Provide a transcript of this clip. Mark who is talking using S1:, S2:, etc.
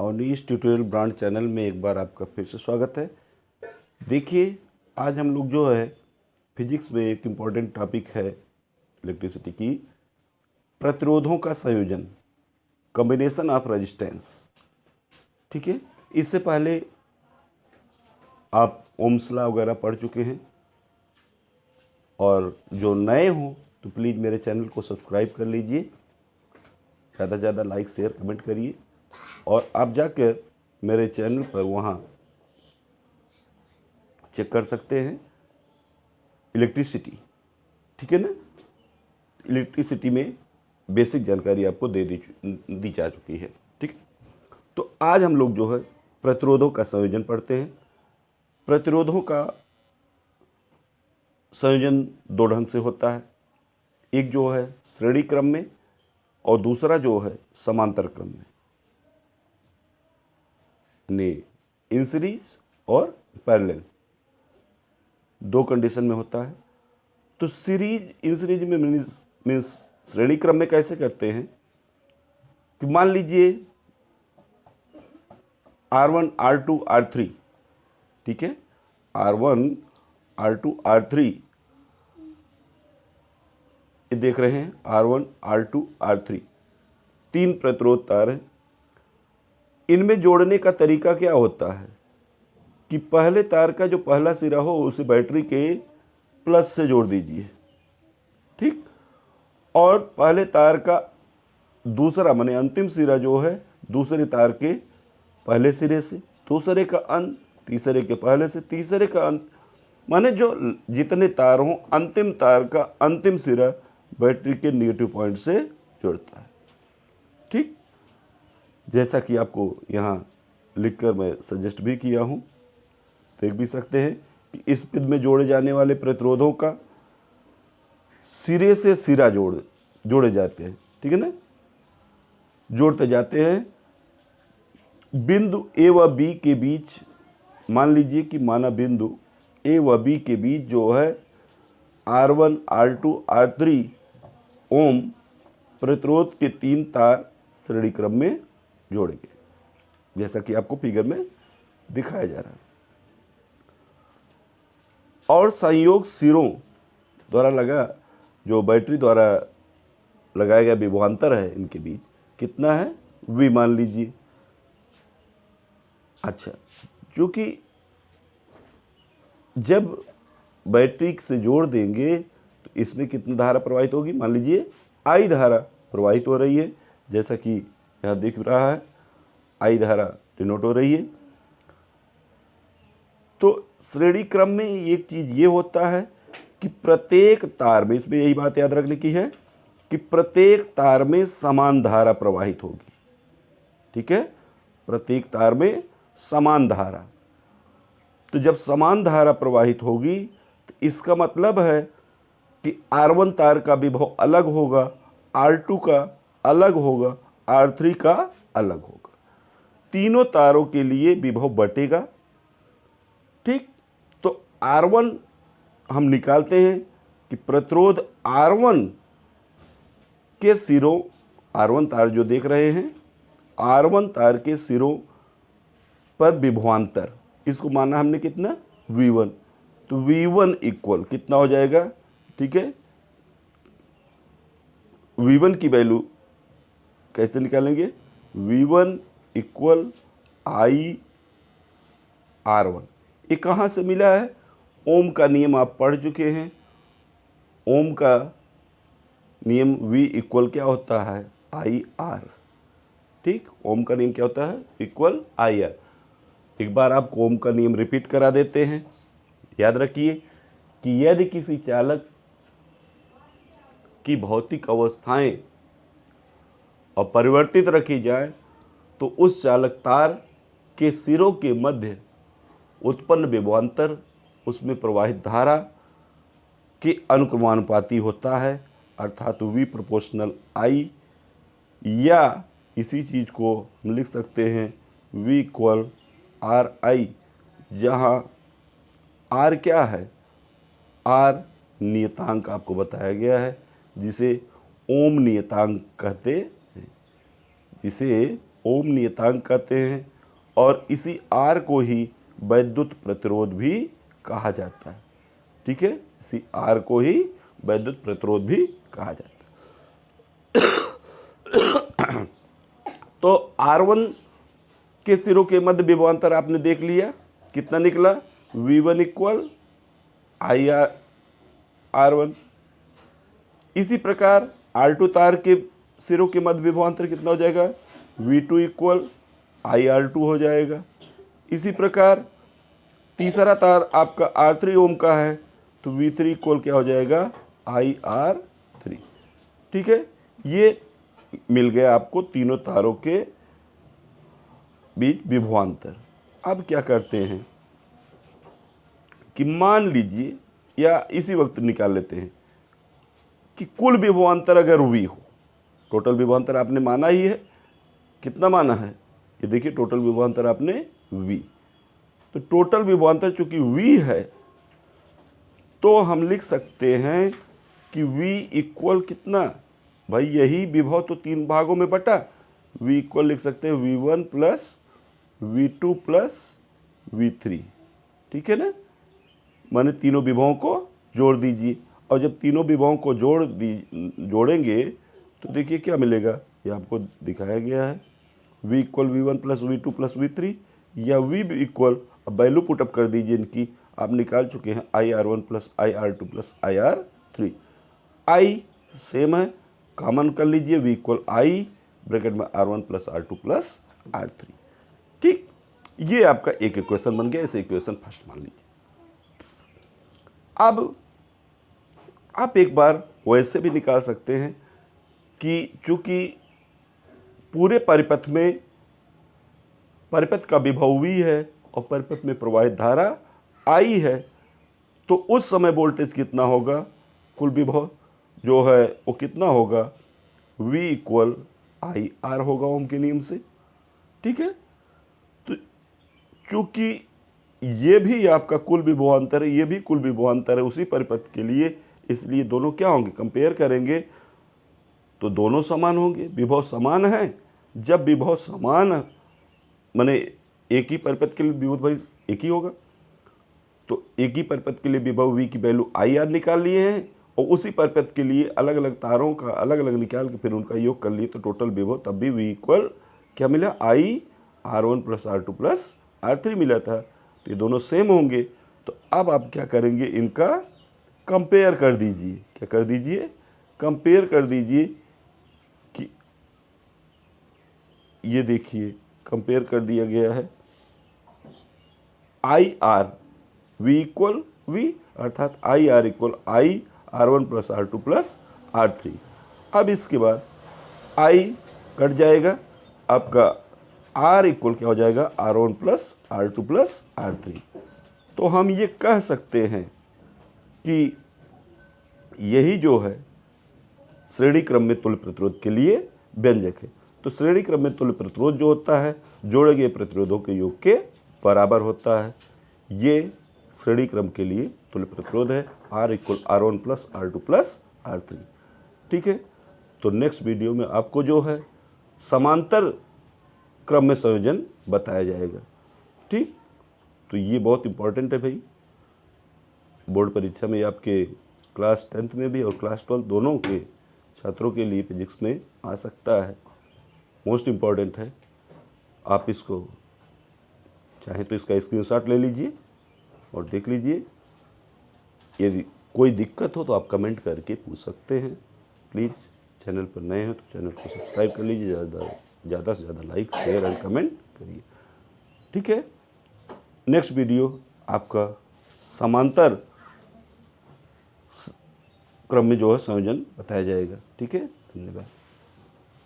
S1: और इस tutorial brand channel में एक बार आपका फिर से स्वागत है। देखिए, आज हम लोग जो है फिजिक्स में एक इम्पॉर्टेंट टॉपिक है इलेक्ट्रिसिटी की, प्रतिरोधों का संयोजन, कॉम्बिनेशन ऑफ रेजिस्टेंस। ठीक है, इससे पहले आप ओम्स लॉ वगैरह पढ़ चुके हैं, और जो नए हों तो प्लीज़ मेरे चैनल को सब्सक्राइब कर लीजिए, ज़्यादा से ज़्यादा लाइक शेयर कमेंट करिए, और आप जाकर मेरे चैनल पर वहाँ चेक कर सकते हैं इलेक्ट्रिसिटी। ठीक है ना, इलेक्ट्रिसिटी में बेसिक जानकारी आपको दी जा चुकी है। ठीक, तो आज हम लोग जो है प्रतिरोधों का संयोजन पढ़ते हैं। प्रतिरोधों का संयोजन दो ढंग से होता है, एक जो है श्रेणी क्रम में और दूसरा जो है समांतर क्रम में, यानी इन सीरीज और पैरेलल, दो कंडीशन में होता है। तो इन सीरीज में मीन्स श्रेणी क्रम में कैसे करते हैं कि मान लीजिए R1 R2 R3, ठीक है, R1 R2 R3 ये देख रहे हैं, R1 R2 R3 तीन प्रतिरोध तार हैं। इनमें जोड़ने का तरीका क्या होता है कि पहले तार का जो पहला सिरा हो उसे बैटरी के प्लस से जोड़ दीजिए, ठीक, और पहले तार का दूसरा माने अंतिम सिरा जो है दूसरे तार के पहले सिरे से, दूसरे का अंत तीसरे के पहले से, तीसरे का अंत, माने जो जितने तार हों अंतिम तार का अंतिम सिरा बैटरी के नेगेटिव पॉइंट से जुड़ता है। ठीक, जैसा कि आपको यहाँ लिखकर मैं सजेस्ट भी किया हूँ, देख भी सकते हैं कि इस विध में जोड़े जाने वाले प्रतिरोधों का सिरे से सिरा जोड़े जाते हैं। ठीक है ना, जोड़ते जाते हैं। बिंदु ए व बी के बीच, मान लीजिए कि माना बिंदु ए व बी के बीच जो है R1 R2 R3 ओम प्रतिरोध के तीन तार श्रेणी क्रम में जोड़े गए, जैसा कि आपको फिगर में दिखाया जा रहा है। और संयोग सिरों द्वारा लगा, जो बैटरी द्वारा लगाया गया विभवांतर है इनके बीच कितना है, V मान लीजिए। अच्छा, क्योंकि जब बैटरी से जोड़ देंगे तो इसमें कितनी धारा प्रवाहित होगी, मान लीजिए I धारा प्रवाहित हो रही है, जैसा कि यहाँ दिख रहा है I धारा डिनोट हो रही है। तो श्रेणी क्रम में एक चीज़ ये होता है कि प्रत्येक तार में, इसमें यही बात याद रखने की है कि प्रत्येक तार में समान धारा प्रवाहित होगी। ठीक है, प्रत्येक तार में समान धारा। तो जब समान धारा प्रवाहित होगी तो इसका मतलब है कि R1 तार का विभव अलग होगा, R2 का अलग होगा, R3 का अलग होगा, तीनों तारों के लिए विभव बटेगा। ठीक, तो R1 हम निकालते हैं कि प्रतिरोध R1 के सिरों, R1 तार जो देख रहे हैं, R1 तार के सिरों पर विभवांतर, इसको माना हमने कितना, V1, तो V1 इक्वल कितना हो जाएगा। ठीक है, V1 की वैल्यू कैसे निकालेंगे, V1 इक्वल I R1। ये कहाँ से मिला है, ओम का नियम आप पढ़ चुके हैं। ओम का नियम V इक्वल क्या होता है, IR। ठीक, ओम का नियम क्या होता है, इक्वल IR। एक बार आपको ओम का नियम रिपीट करा देते हैं। याद रखिए कि यदि किसी चालक की भौतिक अवस्थाएं अपरिवर्तित रखी जाए तो उस चालक तार के सिरों के मध्य उत्पन्न विभवांतर उसमें प्रवाहित धारा के अनुक्रमानुपाती होता है, अर्थात V प्रोपोर्शनल I, या इसी चीज़ को हम लिख सकते हैं V इक्वल RI, जहाँ R क्या है, R नियतांक आपको बताया गया है, जिसे ओम नियतांक कहते हैं, जिसे ओम नियतांक कहते हैं और इसी R को ही वैद्युत प्रतिरोध भी कहा जाता है। ठीक है, इसी R को ही वैद्युत प्रतिरोध भी कहा जाता है। तो R1 के सिरों के मध्य विभवांतर आपने देख लिया, कितना निकला, V1 इक्वल IR R1। इसी प्रकार R2 तार के सिरों के मध्य विभवांतर कितना हो जाएगा, V2 इक्वल IR2 हो जाएगा। इसी प्रकार तीसरा तार आपका R3 ओम का है तो V3 इक्वल क्या हो जाएगा, IR3। ठीक है, ये मिल गया आपको तीनों तारों के बीच विभवांतर। अब क्या करते हैं कि मान लीजिए, या इसी वक्त निकाल लेते हैं कि कुल विभवांतर अगर V हो, टोटल विभवांतर आपने माना ही है, कितना माना है, ये देखिए टोटल विभवांतर आपने V, तो टोटल विभवांतर चूंकि V है तो हम लिख सकते हैं कि V इक्वल कितना, भाई यही विभव तो तीन भागों में बटा, V इक्वल लिख सकते हैं V1 plus V2 plus V3। ठीक है ना, माने तीनों विभवों को जोड़ दीजिए, और जब तीनों विभवों को जोड़ेंगे तो देखिए क्या मिलेगा, ये आपको दिखाया गया है, V equal V1 plus V2 plus V3, या V इक्वल, अब वैल्यू पुटअप कर दीजिए इनकी, आप निकाल चुके हैं IR1 plus IR2 plus IR3। I same है, कॉमन कर लीजिए, V इक्वल I ब्रैकेट में R1 plus R2 plus R3। ठीक, ये आपका एक इक्वेशन बन गया, इसे इक्वेशन फर्स्ट मान लीजिए। अब आप एक बार वैसे भी निकाल सकते हैं कि चूंकि पूरे परिपथ में परिपथ का विभव V है और परिपथ में प्रवाहित धारा I है, तो उस समय वोल्टेज कितना होगा, कुल विभव जो है वो कितना होगा, V इक्वल IR होगा ओम के नियम से। ठीक है, तो चूंकि ये भी आपका कुल विभवांतर है, ये भी कुल विभवांतर है उसी परिपथ के लिए, इसलिए दोनों क्या होंगे, कंपेयर करेंगे तो दोनों समान होंगे, विभव समान है। जब विभव समान माने एक ही परिपथ के लिए विभव भाई एक ही होगा, तो एक ही परिपथ के लिए विभव V की वैल्यू IR निकाल लिए हैं और उसी परिपथ के लिए अलग अलग तारों का अलग अलग निकाल के फिर उनका योग कर लिए, तो टोटल विभव तब भी V इक्वल क्या मिला, IR1 plus R2 plus R3 मिला था, तो ये दोनों सेम होंगे। तो अब आप क्या करेंगे, इनका कंपेयर कर दीजिए, क्या कर दीजिए, कंपेयर कर दीजिए कि ये देखिए कंपेयर कर दिया गया है, IR V इक्वल V अर्थात IR equal IR1 plus R2 plus R3। अब इसके बाद I कट जाएगा, आपका R इक्वल क्या हो जाएगा, R1 plus R2 plus R3। तो हम ये कह सकते हैं कि यही जो है श्रेणी क्रम में तुल्य प्रतिरोध के लिए व्यंजक है। तो श्रेणी क्रम में तुल्य प्रतिरोध जो होता है जोड़े गए प्रतिरोधों के योग के बराबर होता है। ये श्रेणी क्रम के लिए तुल्य प्रतिरोध है, R equal R1 plus R2 plus R3। ठीक है, तो नेक्स्ट वीडियो में आपको जो है समांतर क्रम में संयोजन बताया जाएगा। ठीक, तो ये बहुत इम्पोर्टेंट है भाई, बोर्ड परीक्षा में आपके क्लास 10th में भी और क्लास 12 दोनों के छात्रों के लिए फिजिक्स में आ सकता है, मोस्ट इम्पॉर्टेंट है। आप इसको चाहें तो इसका स्क्रीनशॉट ले लीजिए और देख लीजिए। यदि कोई दिक्कत हो तो आप कमेंट करके पूछ सकते हैं। प्लीज़ चैनल पर नए हैं तो चैनल को सब्सक्राइब कर लीजिए, ज़्यादा से ज़्यादा लाइक शेयर एंड कमेंट करिए। ठीक है, नेक्स्ट वीडियो आपका समांतर क्रम में जो है संयोजन बताया जाएगा। ठीक है, धन्यवाद।